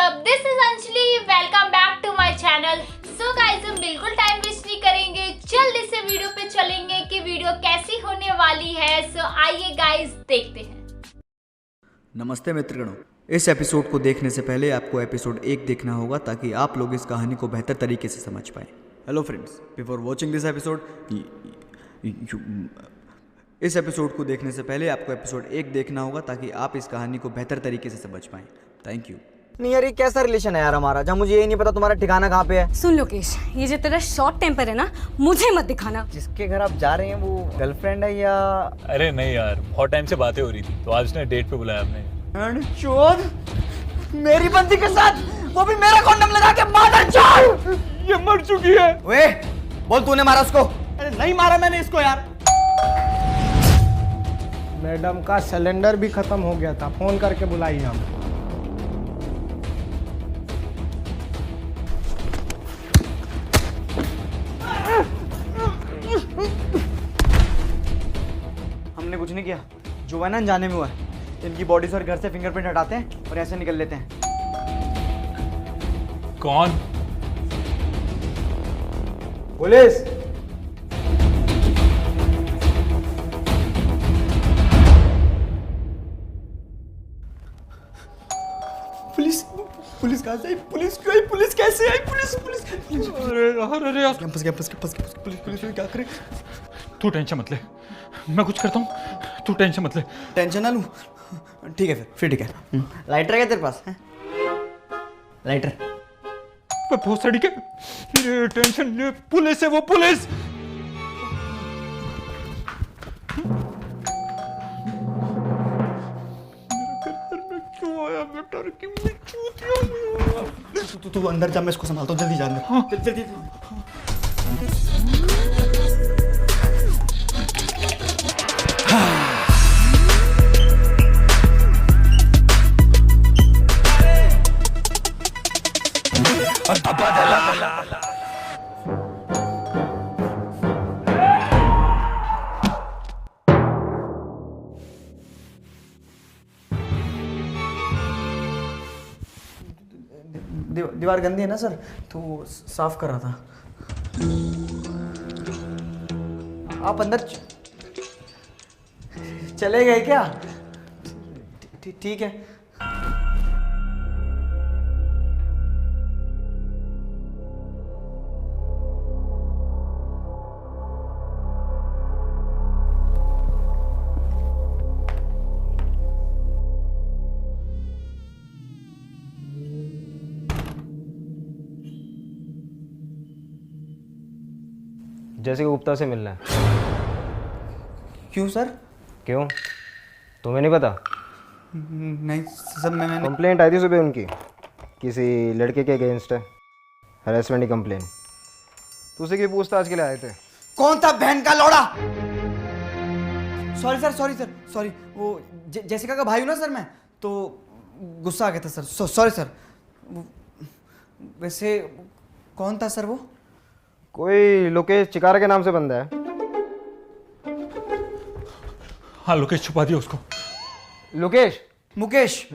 WhatsApp, this is Anjali. Welcome back to my channel. So guys, हम बिल्कुल time waste नहीं करेंगे, जल्दी से वीडियो पे चलेंगे कि वीडियो कैसी होने वाली है। सो आइए गाइस, देखते हैं। नमस्ते मित्रगणों, इस एपिसोड को देखने से पहले आपको एपिसोड 1 देखना होगा ताकि आप लोग इस कहानी को बेहतर तरीके से समझ पाएं। Hello friends, before watching this episode इस एपिसोड को देखने से पहले आपको एपिसोड 1 देखना होगा ताकि आप इस कहानी को बेहतर तरीके से समझ पाएं। Thank you. नहीं यार, ये कैसा रिलेशन है यार हमारा, जहाँ मुझे यही नहीं पता तुम्हारा ठिकाना कहाँ पे है। सुन लोकेश, ये जो तेरा शॉर्ट टेम्पर है ना, मुझे मत दिखाना। जिसके घर आप जा रहे हैं वो गर्लफ्रेंड है या? अरे नहीं यार, बहुत टाइम से बातें हो रही थी तो आज उसने डेट पे बुलाया हमने। चोद, मेरी बंदी के साथ, वो भी मेरा कॉन्डम लगा के। मादर चोद, ये मर चुकी है। वे बोल, तूने मारा उसको? अरे नहीं मारा मैंने इसको यार। मैडम का सिलेंडर भी खत्म हो गया था, फोन करके बुलाई हम। हमने कुछ नहीं किया, जो है ना अनजाने में हुआ है। इनकी बॉडी से और घर से फिंगरप्रिंट हटाते हैं और ऐसे निकल लेते हैं। कौन? पुलिस। पुलिस कहाँ से आई? पुलिस क्यों आई? पुलिस कैसे आई? Police police police. अरे यार, पुलिस क्या करे? तू टेंशन मत ले, मैं कुछ करता हूँ, तू टेंशन मत ले। टेंशन ना लूँ? ठीक है फिर ठीक है। लाइटर है तेरे पास? है लाइटर? बहुत सारी के टेंशन ले, पुलिस है वो, पुलिस। तू अंदर जा, मैं इसको संभालता हूँ। जल्दी जा अंदर। हाँ। जल्दी। दीवार गंदी है ना सर, तो साफ कर रहा था। आप अंदर चले गए क्या? ठीक है। जैसे गुप्ता से मिलना है। क्यों सर? क्यों, तुम्हें नहीं पता? नहीं सर, मैंने कंप्लेंट आई थी सुबह उनकी, किसी लड़के के अगेंस्ट है, हरेसमेंट की कंप्लेंट। तो उसी की पूछताछ के लिए आए थे। कौन था बहन का लौड़ा? सॉरी सर, वो जेसिका का भाई हूँ ना सर मैं, तो गुस्सा आ गया था सर। Sorry sir. वैसे कौन था सर वो? कोई लोकेश चिकारा के नाम से बंदा है। हाँ, लोकेश छुपा दिया उसको। लोकेश? मुकेश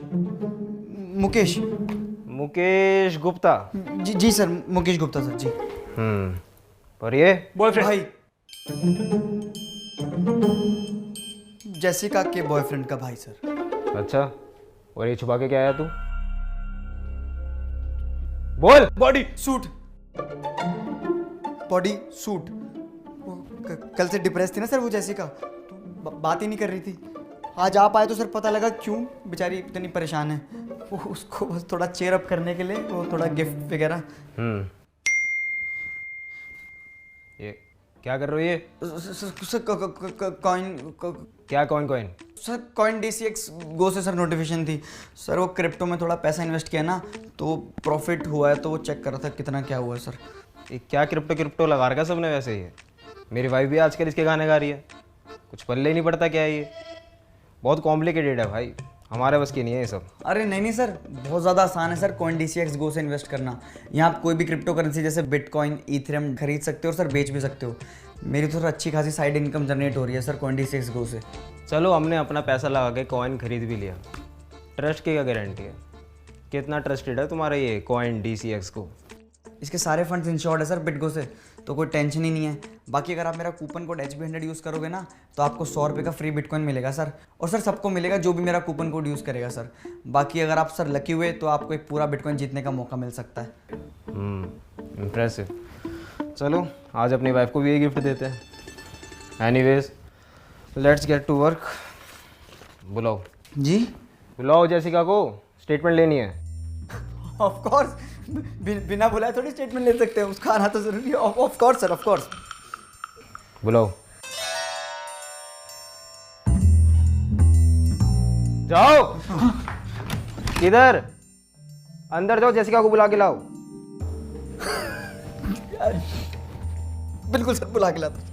गुप्ता। जी सर, मुकेश गुप्ता सर जी। और ये बॉयफ्रेंड भाई, जेसिका के बॉयफ्रेंड का भाई सर। अच्छा, और ये छुपा के क्या आया तू? बोल। Body suit. कल से डिप्रेस थी ना सर वो जेसिका, तो बात ही नहीं कर रही थी। आज आप आए तो सर पता लगा क्यों बेचारी इतनी परेशान है। वो उसको बस थोड़ा चेयर अप करने के लिए वो थोड़ा गिफ्ट वगैरह। ये क्या कर रहे हो? ये कॉइन। क्या कॉइन? सर कॉइन DCX गो से सर नोटिफिकेशन थी सर। वो क्रिप्टो में थोड़ा पैसा इन्वेस्ट किया ना, तो प्रॉफिट हुआ है, तो वो चेक कर रहा था कितना क्या हुआ है सर। ये क्या क्रिप्टो लगा रखा सबने? वैसे ही है, मेरी वाइफ भी आजकल इसके गाने गा रही है, कुछ पल्ले ही नहीं पड़ता। क्या है ये? बहुत कॉम्प्लिकेटेड है भाई, हमारे बस की नहीं है ये सब। अरे नहीं सर, बहुत ज़्यादा आसान है सर कॉइन DCX गो से इन्वेस्ट करना। यहाँ आप कोई भी क्रिप्टो करेंसी जैसे बिटकॉइन, इथेरियम खरीद सकते हो और सर बेच भी सकते हो। मेरी तो सर अच्छी खासी साइड इनकम जनरेट हो रही है सर कॉइन DCX गो से। चलो, हमने अपना पैसा लगा के कॉइन खरीद भी लिया, ट्रस्ट की क्या गारंटी है? कितना ट्रस्टेड है तुम्हारा ये कॉइन DCX को? इसके सारे फंड्स इंश्योर्ड है सर बिटगो से, तो कोई टेंशन ही नहीं है। बाकी अगर आप मेरा कूपन कोड HB100 यूज़ करोगे ना तो आपको 100 रुपये का फ्री बिटकॉइन मिलेगा सर। और सर सबको मिलेगा जो भी मेरा कूपन कोड यूज़ करेगा सर। बाकी अगर आप सर लकी हुए तो आपको एक पूरा बिटकॉइन जीतने का मौका मिल सकता है। इम्प्रेसिव। चलो आज अपनी वाइफ को भी ये गिफ्ट देते हैं। Anyways let's get to work. बुलाओ जी बुलाओ जेसिका को, स्टेटमेंट लेनी है। ऑफ कोर्स, बिना बुलाए थोड़ी स्टेटमेंट ले सकते हैं, उसका आना तो जरूरी है। Of course sir, of course. बुलाओ। जाओ। किधर? अंदर जाओ, जेसिका को बुला के लाओ। बिल्कुल सर, बुला के लाता हूँ।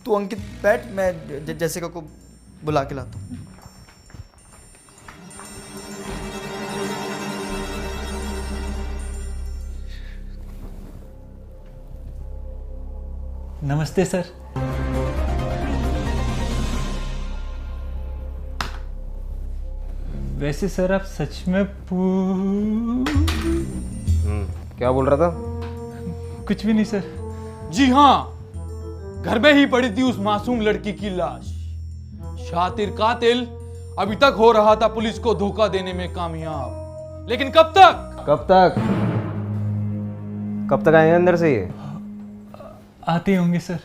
तू अंकित बैठ, मैं जेसिका को बुला के लाता हूँ। नमस्ते सर। वैसे सर आप सच में क्या बोल रहा था? कुछ भी नहीं सर। जी हाँ, घर में ही पड़ी थी उस मासूम लड़की की लाश। शातिर कातिल अभी तक हो रहा था पुलिस को धोखा देने में कामयाब, लेकिन कब तक? कब तक आएंगे अंदर से ये? आते होंगे सर।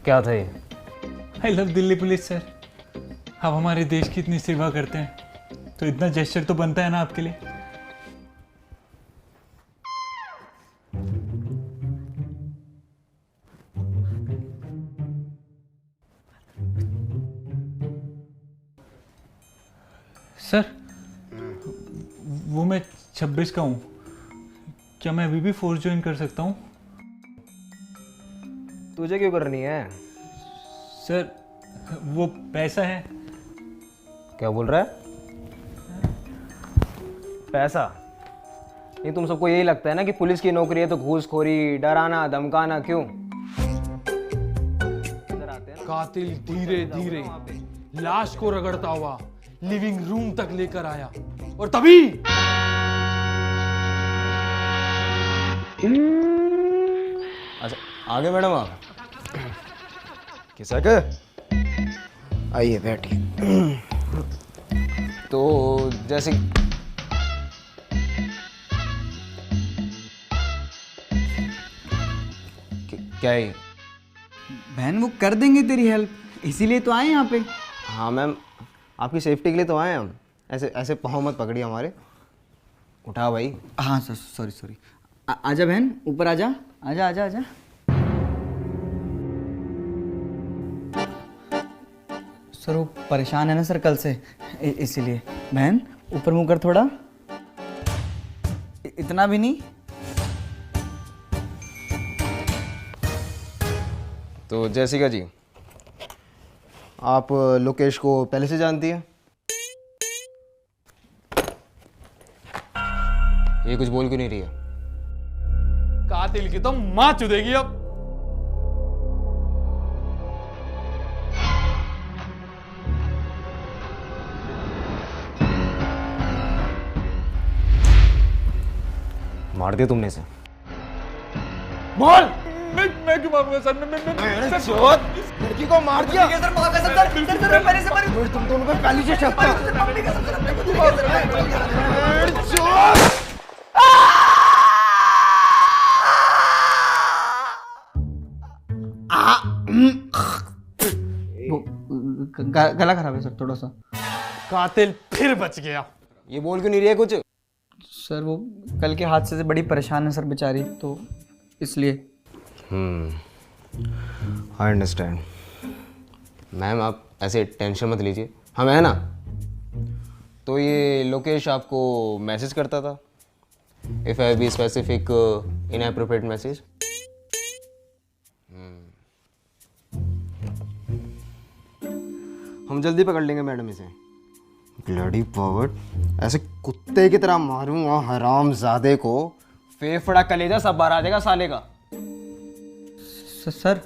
क्या था ये? I love Delhi police sir. आप हमारे देश की इतनी सेवा करते हैं तो इतना जेस्चर तो बनता है ना आपके लिए। सर वो मैं 26 का हूँ, क्या मैं अभी भी फोर्स ज्वाइन कर सकता हूँ? तुझे क्यों करनी है? सर वो पैसा है। क्या बोल रहा है? पैसा? नहीं, तुम सबको यही लगता है ना कि पुलिस की नौकरी है तो घूसखोरी, डराना, धमकाना। क्यों? कातिल धीरे धीरे लाश को रगड़ता हुआ लिविंग रूम तक लेकर आया और तभी अच्छा आगे मैडम आप किसा के आइए बैठिए। तो जैसे क्या है? बहन वो कर देंगे तेरी हेल्प, इसीलिए तो आए यहाँ पे। हाँ मैम, आपकी सेफ्टी के लिए तो आए हम। ऐसे ऐसे पाँव मत पकड़िए हमारे। उठा भाई। हाँ सर, सॉरी सॉरी। आजा बहन, ऊपर आजा, आजा आजा आजा। सर वो परेशान है ना सर कल से, इसीलिए। बहन ऊपर मुँह कर थोड़ा, इतना भी नहीं। तो जैसिका जी, आप लोकेश को पहले से जानती हैं? ये कुछ बोल क्यों नहीं रही है? कातिल की तो मां चुदेगी अब। मार दिया तुमने इसे? बोल। मैं क्यों मारूंगा सर? मैं चोट! लड़की को मार दिया। सर माफ कर सर, पहले से मारी। तुम दोनों को पहले से शक था। गला खराब है सर थोड़ा सा। कातिल फिर बच गया। ये बोल क्यों नहीं रही है कुछ? सर वो कल के हादसे से बड़ी परेशान है सर बेचारी, तो इसलिए। I understand. मैम आप ऐसे टेंशन मत लीजिए, हम है ना। तो ये लोकेश आपको मैसेज करता था, if I be specific inappropriate message. हम जल्दी पकड़ लेंगे मैडम इसे। ब्लडी पावर्ड, ऐसे कुत्ते की तरह मारूंगा हरामजादे को, फेफड़ा कलेजा सब बाहर आ जाएगा साले का। सर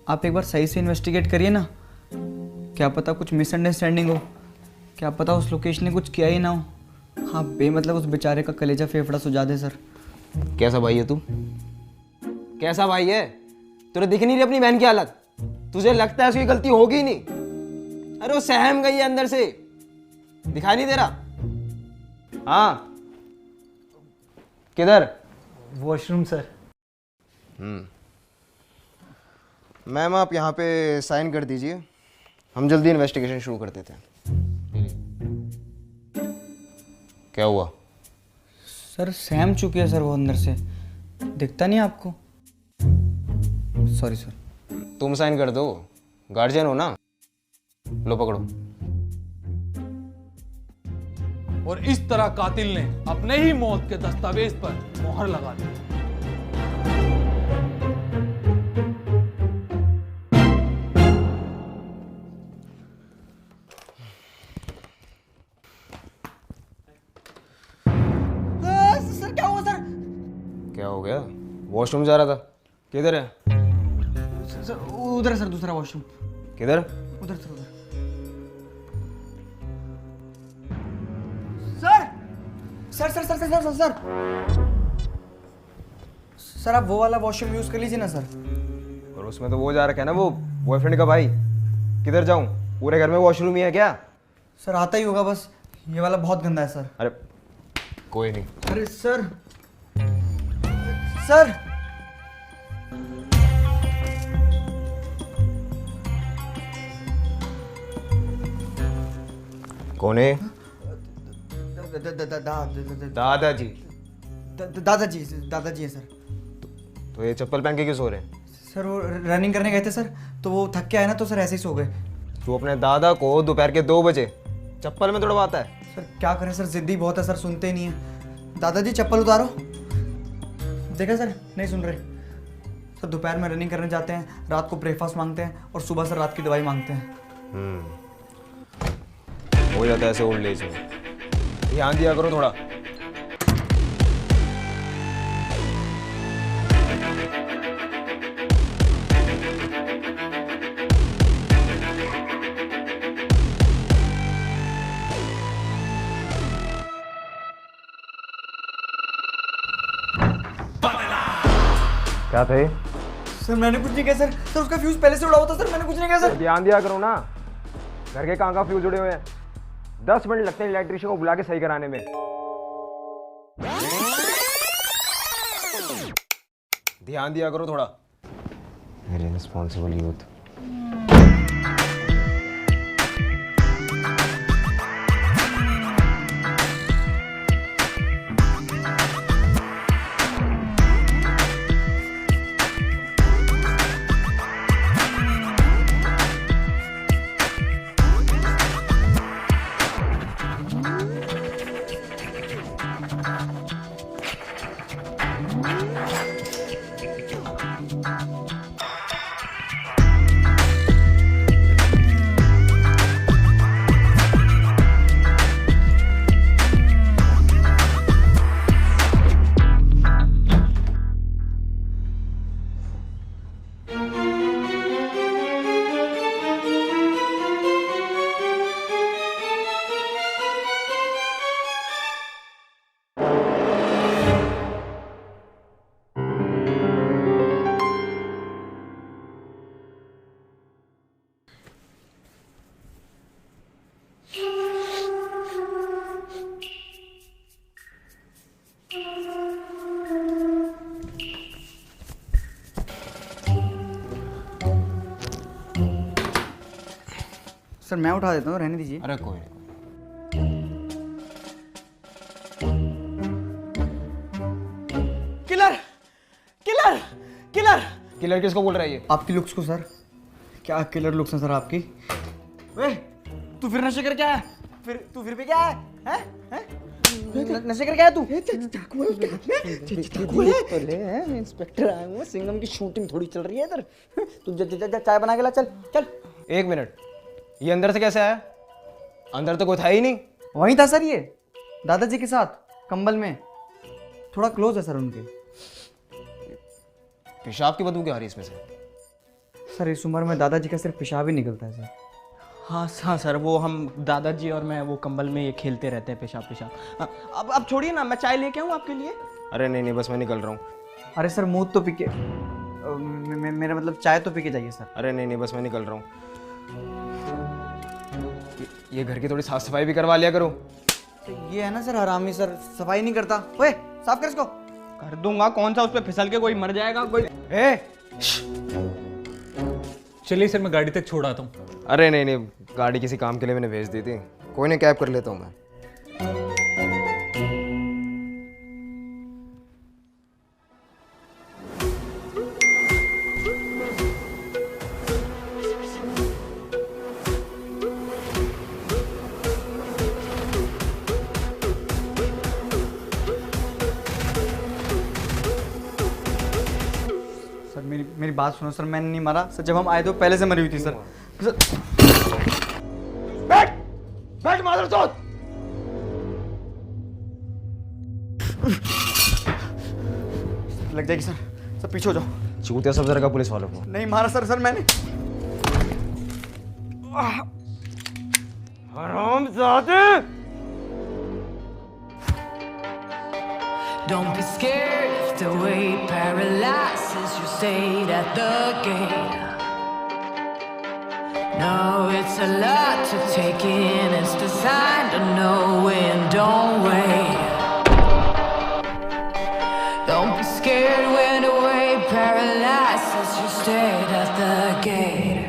आप एक बार सही से इन्वेस्टिगेट करिए ना, क्या पता कुछ मिसअंडरस्टैंडिंग हो, क्या पता उस लोकेश ने कुछ किया ही ना हो। हाँ बेमतलब उस बेचारे का कलेजा फेफड़ा सुझा दे सर। कैसा भाई है तू? कैसा भाई है? तुझे दिख नहीं रही अपनी बहन की हालत? तुझे लगता है उसकी गलती होगी ही नहीं? अरे वो सहम गई है अंदर से, दिखाई नहीं दे रहा? हाँ किधर? Washroom sir. मैम आप यहाँ पे साइन कर दीजिए, हम जल्दी इन्वेस्टिगेशन शुरू कर देते हैं। क्या हुआ? सर सहम चुकी है सर वो अंदर से, दिखता नहीं आपको? Sorry sir. तुम साइन कर दो, गार्जियन हो ना। लो पकड़ो। और इस तरह कातिल ने अपने ही मौत के दस्तावेज पर मोहर लगा दी। सर क्या हुआ सर? क्या हो गया? वॉशरूम जा रहा था। किधर है? सर उधर है सर, दूसरा वॉशरूम। किधर? उधर सर, उधर। Sir sir sir sir sir sir sir sir आप वो वाला वॉशरूम यूज कर लीजिए ना सर। और उसमें तो वो जा रखा है ना, वो बॉयफ्रेंड का भाई। किधर जाऊं? पूरे घर में वॉशरूम ही है क्या? सर आता ही होगा, बस ये वाला बहुत गंदा है सर। अरे कोई नहीं। अरे सर सर कौन है? दादाजी। दादाजी है सर। तो ये चप्पल पहन के क्यों सो रहे हैं? सर वो रनिंग करने गए थे सर, तो वो थक के आए ना, तो सर ऐसे ही सो गए। तू अपने दादा को दोपहर के 2 बजे चप्पल में तोड़वाता है? सर क्या करें सर, जिद्दी बहुत है सर, सुनते ही नहीं है। दादाजी चप्पल उतारो। देखा सर, नहीं सुन रहे सर। दोपहर में रनिंग करने जाते हैं, रात को ब्रेकफास्ट मांगते हैं, और सुबह सर रात की दवाई मांगते हैं। हो जाता है ऐसे ओल्ड एज में। ध्यान दिया करो थोड़ा। क्या थे? सर मैंने कुछ नहीं किया सर। सर उसका फ्यूज पहले से उड़ा हुआ था सर, मैंने कुछ नहीं किया सर। ध्यान दिया करो ना, घर के कहाँ फ्यूज जुड़े हुए हैं। 10 मिनट लगते हैं इलेक्ट्रिशियन को बुला के सही कराने में। ध्यान दिया करो थोड़ा। Responsible youth. सर मैं उठा देता हूँ, रहने दीजिए। अरे कोई नहीं। किलर किलर किलर किलर किसको बोल रहा है ये? आपकी लुक्स को सर। क्या किलर लुक्स हैं सर आपकी। वे तू फिर नशे कर क्या है? तू फिर भी क्या है? हैं? नशे कर क्या है तू? चाकू है उसके हाथ में। चाकू है। इंस्पेक्टर आए हुए, सिंघम की शूटिंग थोड़ी चल रही है इधर। तू चाय बना के ला, चल चल। 1 मिनट, ये अंदर से कैसे आया? अंदर तो कोई था ही नहीं। वहीं था सर ये, दादाजी के साथ कंबल में। थोड़ा क्लोज है सर उनके। पेशाब की बदबू क्या आ रही है इसमें से? सर इस उम्र में दादाजी का सिर्फ पेशाब ही निकलता है सर। हाँ सर, वो हम दादाजी और मैं वो कंबल में ये खेलते रहते हैं पेशाब पेशाब। अब छोड़िए ना, मैं चाय लेके आऊँ आपके लिए? अरे नहीं बस मैं निकल रहा हूँ। अरे सर मूड तो पी के मेरा मतलब चाय तो पी के जाइए सर। अरे नहीं बस मैं निकल रहा हूँ। ये घर की थोड़ी साफ सफाई भी करवा लिया करो। तो ये है ना सर हरामी सर, सफाई नहीं करता। ओए साफ कर इसको। कर दूंगा, कौन सा उस पर फिसल के कोई मर जाएगा कोई? चलिए सर, मैं गाड़ी तक छोड़ आता हूँ। अरे नहीं गाड़ी किसी काम के लिए मैंने भेज दी थी, कोई नहीं कैब कर लेता हूँ मैं। सर मेरी बात सुनो सर, मैंने नहीं मारा सर। जब हम आए तो पहले से मरी हुई थी सर। बैठ मादरचोद। लग जाएगी सर। सर पीछे हो जाओ। चूतिया सब जरा पुलिस वालों को। नहीं मारा सर मैंने। हरामजादे। Don't be scared if the weight paralyzes you, stayed at the gate. No, it's a lot to take in, it's designed to know when, don't wait. Don't be scared when the weight paralyzes you, stayed at the gate.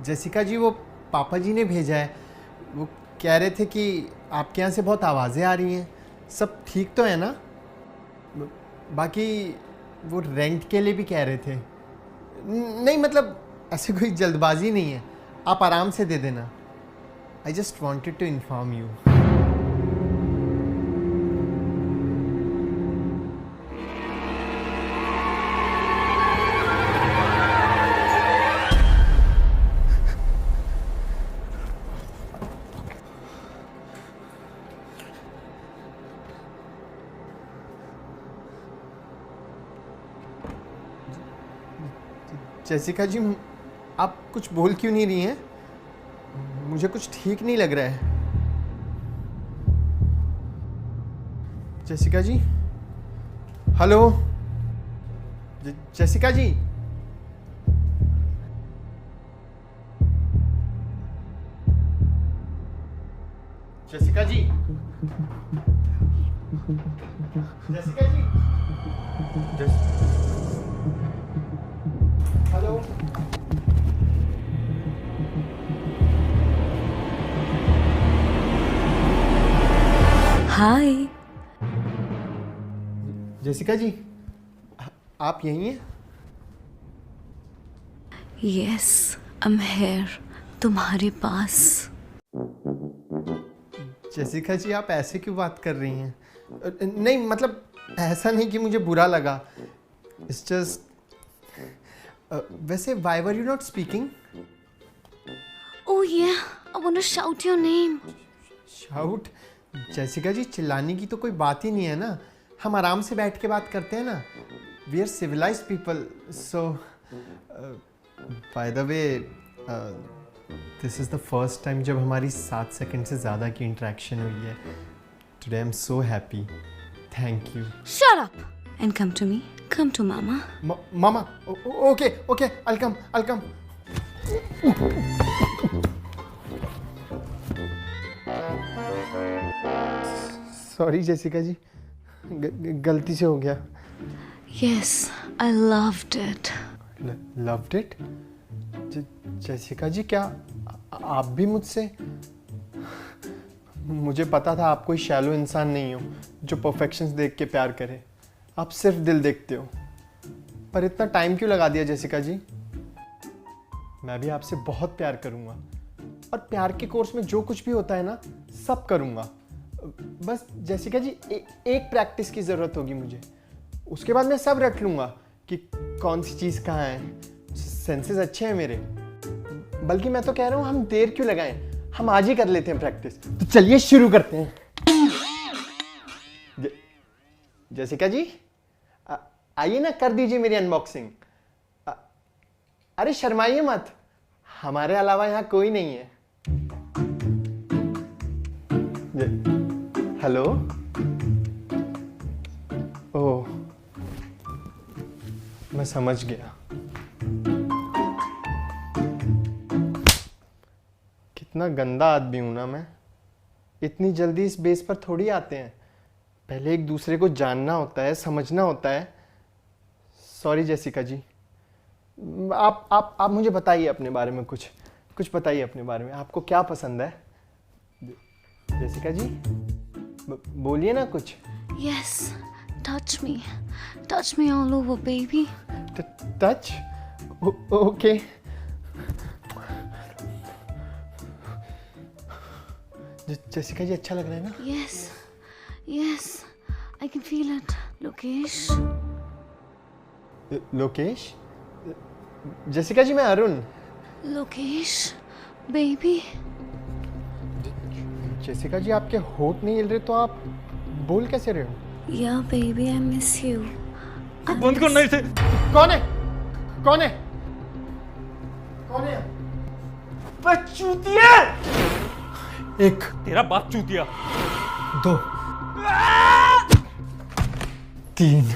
Jessica ji वो पापा जी ने भेजा है। वो कह रहे थे कि आपके यहाँ से बहुत आवाज़ें आ रही हैं। सब ठीक तो है ना? बाकी वो रेंट के लिए भी कह रहे थे। नहीं मतलब ऐसे कोई जल्दबाजी नहीं है, आप आराम से दे देना। I just wanted to inform you. Jessica ji आप कुछ बोल क्यों नहीं रही हैं? मुझे कुछ ठीक नहीं लग रहा है। जेसिका जी, हेलो जेसिका जी। जेसिका जी, जेसिका जी, हेलो। हाय। जेसिका जी, आप यहीं हैं? यस, आई एम हियर, तुम्हारे पास। जेसिका जी, आप ऐसे क्यों बात कर रही हैं? नहीं मतलब ऐसा नहीं कि मुझे बुरा लगा। इट्स जस्ट वैसे why were you not speaking? Oh yeah, I want to shout your name. Shout? Jessica ji, चिल्लाने की तो कोई बात ही नहीं है ना। हम आराम से बैठ के बात करते हैं ना। We are civilized people. So by the way, this is the first time जब हमारी 7 सेकंड से ज़्यादा की इंटरेक्शन हुई है। Today I am so happy. Thank you. Shut up and come to me, come to mama. Mama? Okay okay, I'll come. Sorry Jessica ji, गलती से हो गया। Yes, I loved it. Loved it? Jessica ji, क्या आप भी मुझसे? मुझे पता था आप कोई शैलो इंसान नहीं हो जो परफेक्शंस देख के प्यार करे। आप सिर्फ दिल देखते हो। पर इतना टाइम क्यों लगा दिया जेसिका जी? मैं भी आपसे बहुत प्यार करूंगा और प्यार के कोर्स में जो कुछ भी होता है ना, सब करूंगा। बस जेसिका जी, एक प्रैक्टिस की ज़रूरत होगी मुझे। उसके बाद मैं सब रट लूंगा कि कौन सी चीज़ कहाँ है। सेंसेस अच्छे हैं मेरे। बल्कि मैं तो कह रहा हूँ, हम देर क्यों लगाएं, हम आज ही कर लेते हैं प्रैक्टिस। तो चलिए शुरू करते हैं। जेसिका जी, आइए ना, कर दीजिए मेरी अनबॉक्सिंग। अरे शर्माइए मत, हमारे अलावा यहाँ कोई नहीं है। हेलो। ओह, मैं समझ गया। कितना गंदा आदमी हूं ना मैं। इतनी जल्दी इस बेस पर थोड़ी आते हैं। पहले एक दूसरे को जानना होता है, समझना होता है। सॉरी जेसिका जी। आप मुझे बताइए अपने बारे में, कुछ बताइए अपने बारे में। आपको क्या पसंद है जेसिका जी? बोलिए ना कुछ। Yes, touch me all over baby. Touch? Okay. Jessica ji, अच्छा लग रहा है ना? Yes, I can feel it. Lokesh? Jessica ji, मैं अरुण। लोकेश बेबी। जेसिका जी, आपके होठ नहीं हिल रहे तो आप बोल कैसे रहे हो? या बेबी, आई मिस यू। बंद करना इसे। कौन है? चूतिया। एक, तेरा बाप चूतिया। 2, 3।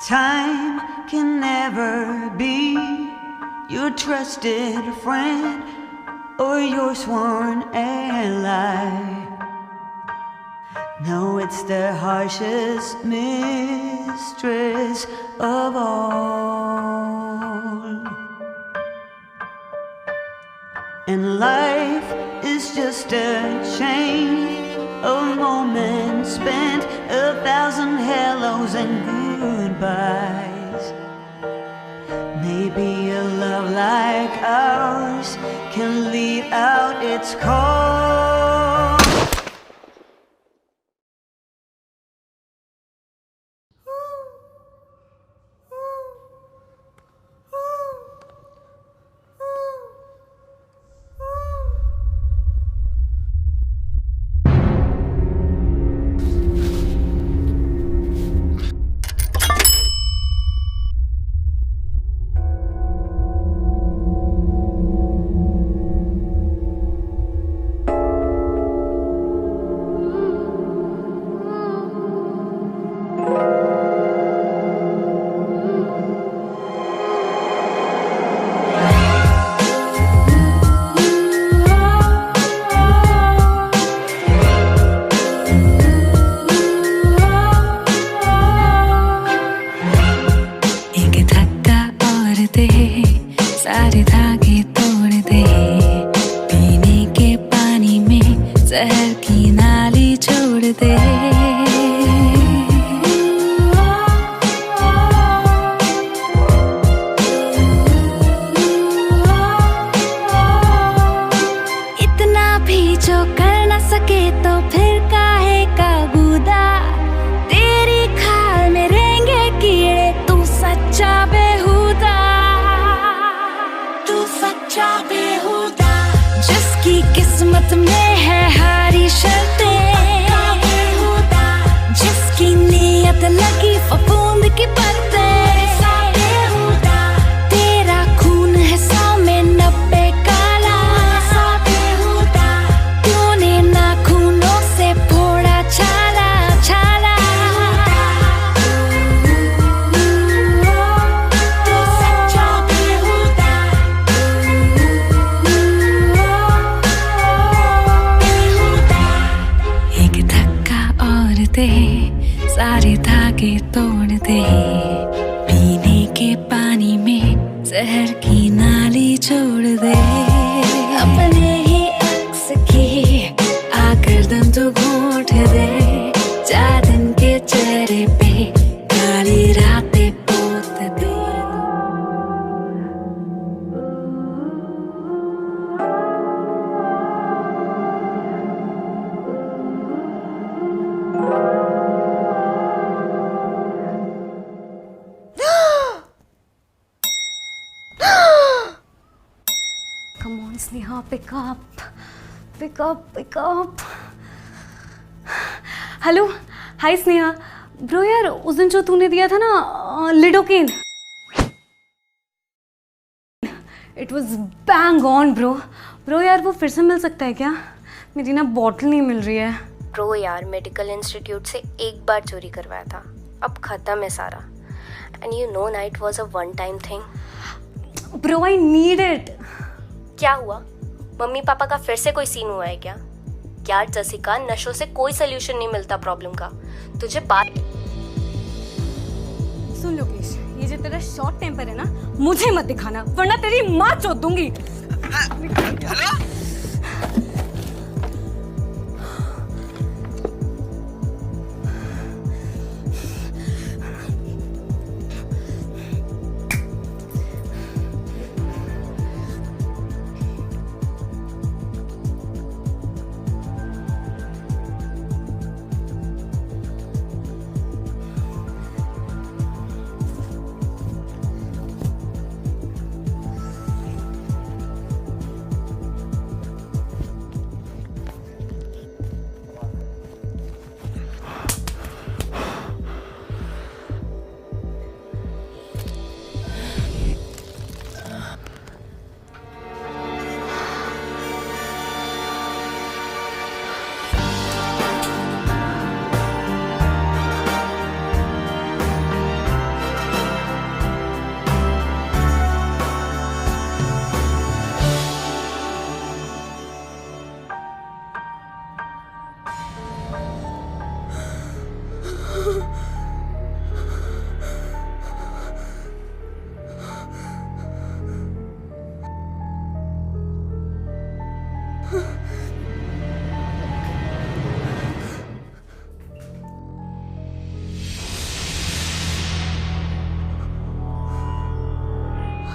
Time can never be your trusted friend or your sworn ally. No, it's the harshest mistress of all. And life is just a chain of moments spent, 1,000 hellos and goodbyes. Maybe a love like ours can leave out its call. सारे धागे तोड़ दे, पीने के पानी में जहर की नाली छोड़ दे। इतना भी जो कर ना सके तो फिर काहे का गुदा, तेरी खाल में रहेंगे कीड़े, तू सच्चा बेहुदा, तू सच्चा बेहुदा। जिसकी किस्मत में है हारी शर्तें, जिसकी नीयत लगी फफूंद की परतें, तेरा खून है 100 में 90 काला, तूने नाखूनों से फोड़ा छाला छाला। तू सच्चा बेहुदा, एक धक्का और दे, सारे धागे तोड़ दे, पीने के पानी में जहर की नाली छोड़ दे। अपने ही अक्स की आकर दम तो घोंट दे, 4 दिन के चेहरे पे काली रातें पोत दे। Come on, Sneha, pick up, pick up, pick up. Hello, hi Sneha. Bro यार, उस दिन जो तूने दिया था ना lidocaine, it was bang on bro. Bro यार, वो फिर से मिल सकता है क्या? मेरी ना बॉटल नहीं मिल रही है। ब्रो यार, मेडिकल इंस्टीट्यूट से एक बार चोरी करवाया था, अब खत्म है सारा। एंड यू नो ना, it was a one time thing. Bro I need it. क्या हुआ? मम्मी पापा का फिर से कोई सीन हुआ है क्या? यार जसिका, नशों से कोई सोल्यूशन नहीं मिलता प्रॉब्लम का। तुझे बात सुन लोकेश, ये जो तेरा शॉर्ट टेम्पर है ना, मुझे मत दिखाना वरना तेरी माँ चोद दूंगी।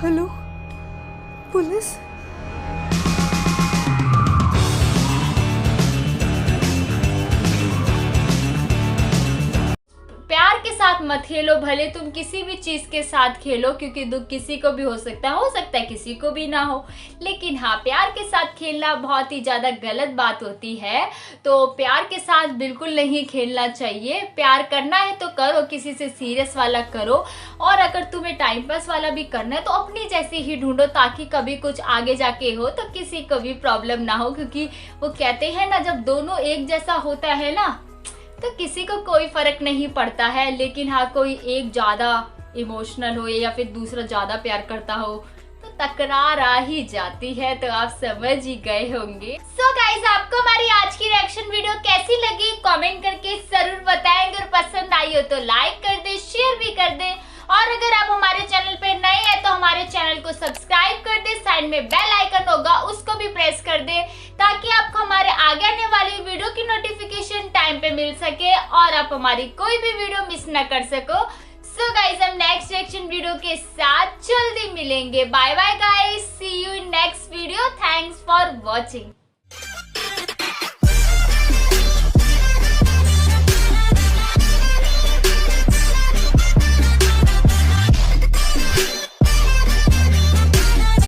Hello police? प्यार के साथ मत खेलो, भले तुम किसी भी चीज के साथ खेलो, क्योंकि दुख किसी को भी हो सकता है किसी को भी ना हो। लेकिन हाँ, प्यार के साथ खेलना बहुत ही ज्यादा गलत बात होती है। तो प्यार के साथ बिल्कुल नहीं खेलना चाहिए। प्यार करना है तो करो, किसी से सीरियस वाला करो, और अगर तुम्हें टाइम पास वाला भी करना है तो अपनी जैसे ही ढूंढो, ताकि कभी कुछ आगे जाके हो तो किसी को भी प्रॉब्लम ना हो। क्योंकि वो कहते हैं ना, जब दोनों एक जैसा होता है ना तो किसी को कोई फर्क नहीं पड़ता है। लेकिन हाँ, कोई एक ज्यादा इमोशनल हो या फिर दूसरा ज्यादा प्यार करता हो तो तकरार आ ही जाती है। तो आप समझ ही गए होंगे। सो गाइस, आपको हमारी आज की रिएक्शन वीडियो कैसी लगी कमेंट करके जरूर बताएं। अगर पसंद आई हो तो लाइक कर दे, शेयर भी कर दे, और अगर आप हमारे चैनल पे नए हैं तो हमारे चैनल को सब्सक्राइब कर दे। साइड में बेल आइकन होगा, उसको भी प्रेस कर दे, ताकि आपको हमारे आगे आने वाली वीडियो की नोटिफिकेशन टाइम पे मिल सके और आप हमारी कोई भी वीडियो मिस ना कर सको। सो गाइस, हम नेक्स्ट रिएक्शन वीडियो के साथ जल्दी मिलेंगे। Bye bye guys, see you in next video. Thanks for watching.